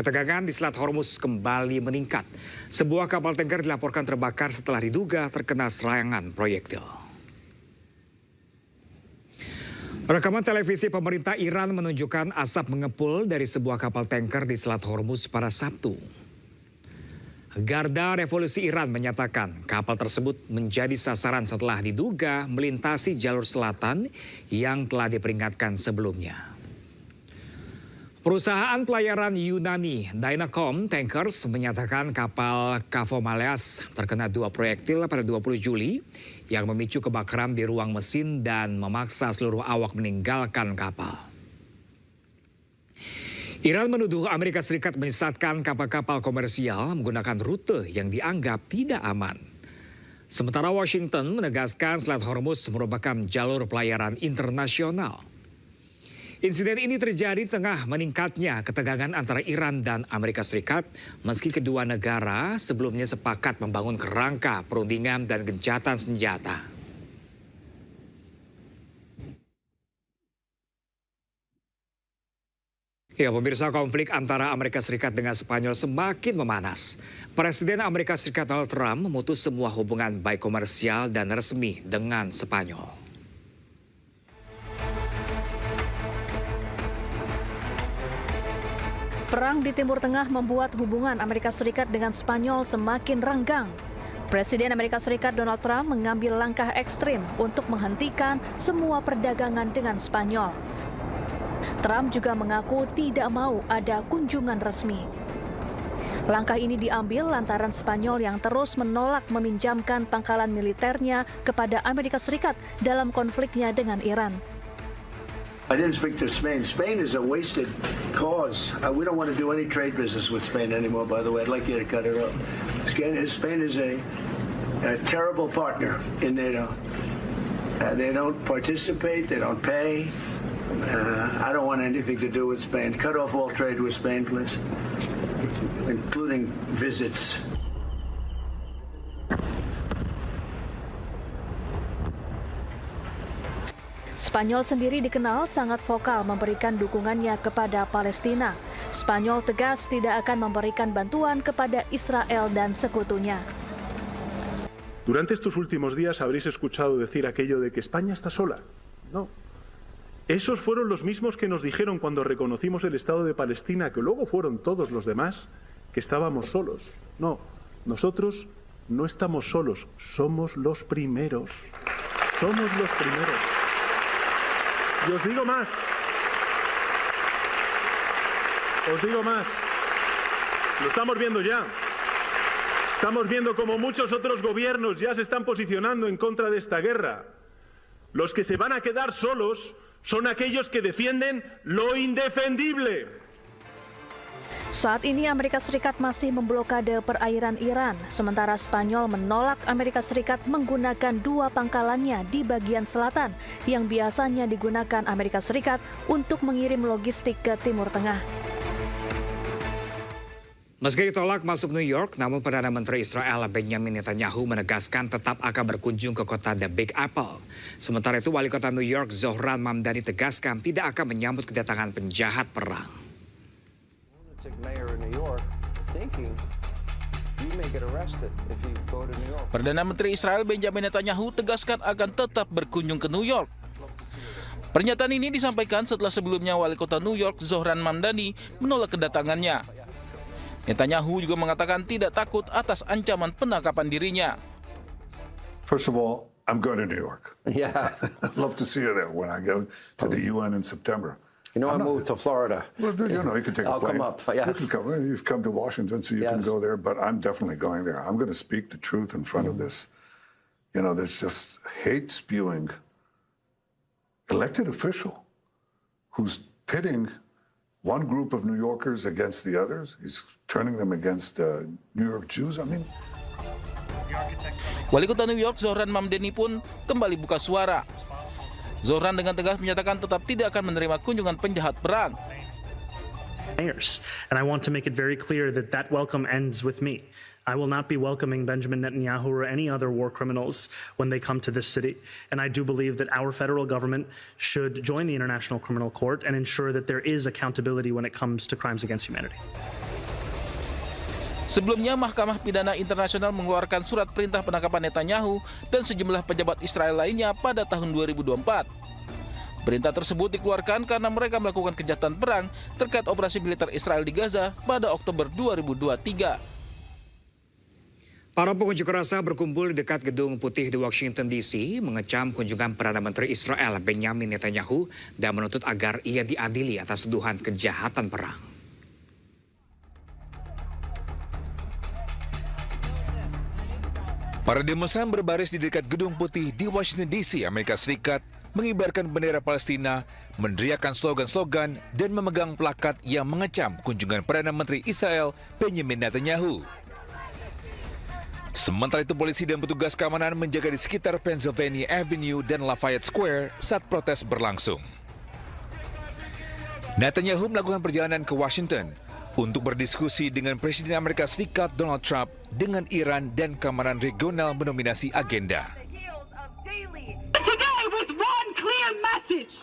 Ketegangan di Selat Hormuz kembali meningkat. Sebuah kapal tanker dilaporkan terbakar setelah diduga terkena serangan proyektil. Rekaman televisi pemerintah Iran menunjukkan asap mengepul dari sebuah kapal tanker di Selat Hormuz pada Sabtu. Garda Revolusi Iran menyatakan kapal tersebut menjadi sasaran setelah diduga melintasi jalur selatan yang telah diperingatkan sebelumnya. Perusahaan pelayaran Yunani Dynacom Tankers menyatakan kapal Kavomaleas terkena 2 proyektil pada 20 Juli yang memicu kebakaran di ruang mesin dan memaksa seluruh awak meninggalkan kapal. Iran menuduh Amerika Serikat menyesatkan kapal-kapal komersial menggunakan rute yang dianggap tidak aman. Sementara Washington menegaskan Selat Hormuz merupakan jalur pelayaran internasional. Insiden ini terjadi tengah meningkatnya ketegangan antara Iran dan Amerika Serikat meski kedua negara sebelumnya sepakat membangun kerangka perundingan dan gencatan senjata. Ya, pemirsa, konflik antara Amerika Serikat dengan Spanyol semakin memanas. Presiden Amerika Serikat Donald Trump memutus semua hubungan baik komersial dan resmi dengan Spanyol. Perang di Timur Tengah membuat hubungan Amerika Serikat dengan Spanyol semakin renggang. Presiden Amerika Serikat Donald Trump mengambil langkah ekstrim untuk menghentikan semua perdagangan dengan Spanyol. Trump juga mengaku tidak mau ada kunjungan resmi. Langkah ini diambil lantaran Spanyol yang terus menolak meminjamkan pangkalan militernya kepada Amerika Serikat dalam konfliknya dengan Iran. I didn't speak to Spain. Spain is a wasted cause. We don't want to do any trade business with Spain anymore, by the way. I'd like you to cut it off. Spain is a terrible partner in NATO. They don't participate. They don't pay. I don't want anything to do with Spain. Cut off all trade with Spain, please, including visits. Spanyol sendiri dikenal sangat vokal memberikan dukungannya kepada Palestina. Spanyol tegas tidak akan memberikan bantuan kepada Israel dan sekutunya. Durante estos últimos días habréis escuchado decir aquello de que España está sola. No. Esos fueron los mismos que nos dijeron cuando reconocimos el Estado de Palestina, que luego fueron todos los demás, que estábamos solos. No, nosotros no estamos solos, somos los primeros. Somos los primeros. Y os digo más. Lo estamos viendo ya. Estamos viendo como muchos otros gobiernos ya se están posicionando en contra de esta guerra. Los que se van a quedar solos son aquellos que defienden lo indefendible. Saat ini Amerika Serikat masih memblokade perairan Iran, sementara Spanyol menolak Amerika Serikat menggunakan 2 pangkalannya di bagian selatan yang biasanya digunakan Amerika Serikat untuk mengirim logistik ke Timur Tengah. Meski ditolak masuk New York, namun Perdana Menteri Israel Benjamin Netanyahu menegaskan tetap akan berkunjung ke kota The Big Apple. Sementara itu, Wali Kota New York Zohran Mamdani tegaskan tidak akan menyambut kedatangan penjahat perang. Perdana Menteri Israel Benjamin Netanyahu tegaskan akan tetap berkunjung ke New York. Pernyataan ini disampaikan setelah sebelumnya Wali Kota New York Zohran Mamdani menolak kedatangannya. Netanyahu juga mengatakan tidak takut atas ancaman penangkapan dirinya. First of all, I'm going to New York. Yeah. I'd love to see you there when I go to the UN in September. You know, I moved to Florida. Well, you know, you can take a plane. I'll come up, yes. You can come, you've come to Washington, so you can go there, but I'm definitely going there. I'm going to speak the truth in front of this. You know, this just hate-spewing elected official who's pitting one group of New Yorkers against the others. He's turning them against New York Jews. I mean, Wali Kota New York Zohran Mamdani pun kembali buka suara. Zohran dengan tegas menyatakan tetap tidak akan menerima kunjungan penjahat perang. And I want to make it very clear that that welcome ends with me. I will not be welcoming Benjamin Netanyahu or any other war criminals when they come to this city. And I do believe that our federal government should join the International Criminal Court and ensure that there is accountability when it comes to crimes against humanity. Sebelumnya, Mahkamah Pidana Internasional mengeluarkan surat perintah penangkapan Netanyahu dan sejumlah pejabat Israel lainnya pada tahun 2024. Perintah tersebut dikeluarkan karena mereka melakukan kejahatan perang terkait operasi militer Israel di Gaza pada Oktober 2023. Para pengunjuk rasa berkumpul di dekat Gedung Putih di Washington DC mengecam kunjungan Perdana Menteri Israel Benjamin Netanyahu dan menuntut agar ia diadili atas tuduhan kejahatan perang. Para demonstran berbaris di dekat Gedung Putih di Washington DC, Amerika Serikat, mengibarkan bendera Palestina, meneriakkan slogan-slogan, dan memegang plakat yang mengecam kunjungan Perdana Menteri Israel Benjamin Netanyahu. Sementara itu, polisi dan petugas keamanan menjaga di sekitar Pennsylvania Avenue dan Lafayette Square saat protes berlangsung. Netanyahu melakukan perjalanan ke Washington untuk berdiskusi dengan Presiden Amerika Serikat Donald Trump dengan Iran dan keamanan regional mendominasi agenda. Today with one clear message.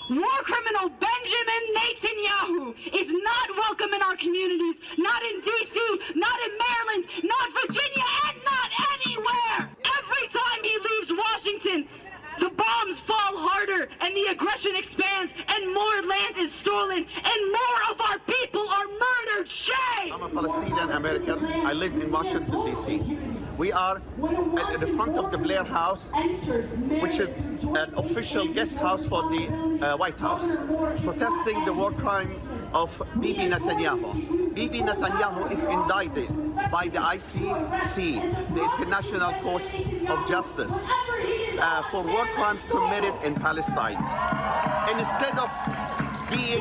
War criminal Benjamin Netanyahu is not welcome in our communities, not in D.C., not in Maryland, not Virginia, and not anywhere. Every time he leaves Washington, the bombs fall harder and the aggression expands and more land is stolen and more of our people are murdered. Shame! I'm a Palestinian American. I live in Washington, D.C. We are at the front of the Blair House, which is an official guest house for the White House, protesting the war crime of Bibi Netanyahu. Bibi Netanyahu is indicted by the ICC, the International Court of Justice, for war crimes committed in Palestine. And instead of being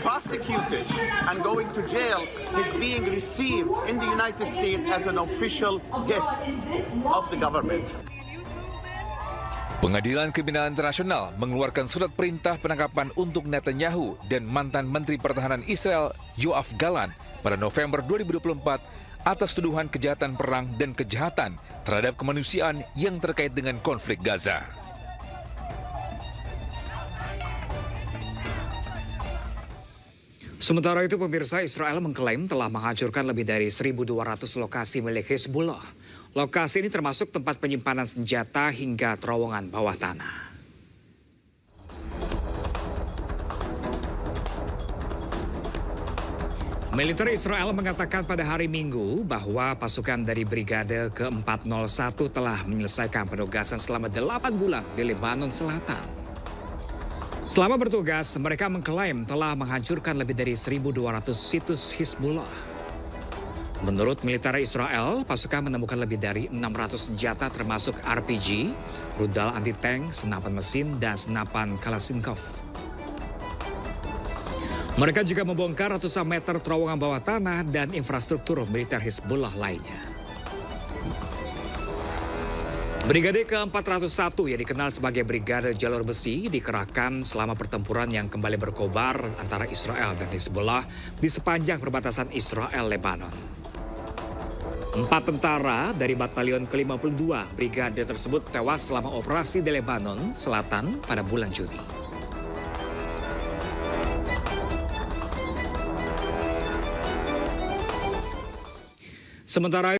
prosecuted and going to jail, he's being received in the United States as an official guest of the government. Pengadilan Kriminal Internasional mengeluarkan surat perintah penangkapan untuk Netanyahu dan mantan Menteri Pertahanan Israel Yoav Gallant pada November 2024 atas tuduhan kejahatan perang dan kejahatan terhadap kemanusiaan yang terkait dengan konflik Gaza. Sementara itu, pemirsa, Israel mengklaim telah menghancurkan lebih dari 1.200 lokasi milik Hezbollah. Lokasi ini termasuk tempat penyimpanan senjata hingga terowongan bawah tanah. Militer Israel mengatakan pada hari Minggu bahwa pasukan dari Brigade ke-401 telah menyelesaikan penugasan selama 8 bulan di Lebanon Selatan. Selama bertugas, mereka mengklaim telah menghancurkan lebih dari 1.200 situs Hizbullah. Menurut militer Israel, pasukan menemukan lebih dari 600 senjata termasuk RPG, rudal anti-tank, senapan mesin, dan senapan Kalashnikov. Mereka juga membongkar ratusan meter terowongan bawah tanah dan infrastruktur militer Hizbullah lainnya. Brigade ke-401 yang dikenal sebagai Brigade Jalur Besi dikerahkan selama pertempuran yang kembali berkobar antara Israel dan Hizbullah di sepanjang perbatasan Israel-Lebanon. 4 tentara dari Batalion ke-52 Brigade tersebut tewas selama operasi di Lebanon Selatan pada bulan Juni. Sementara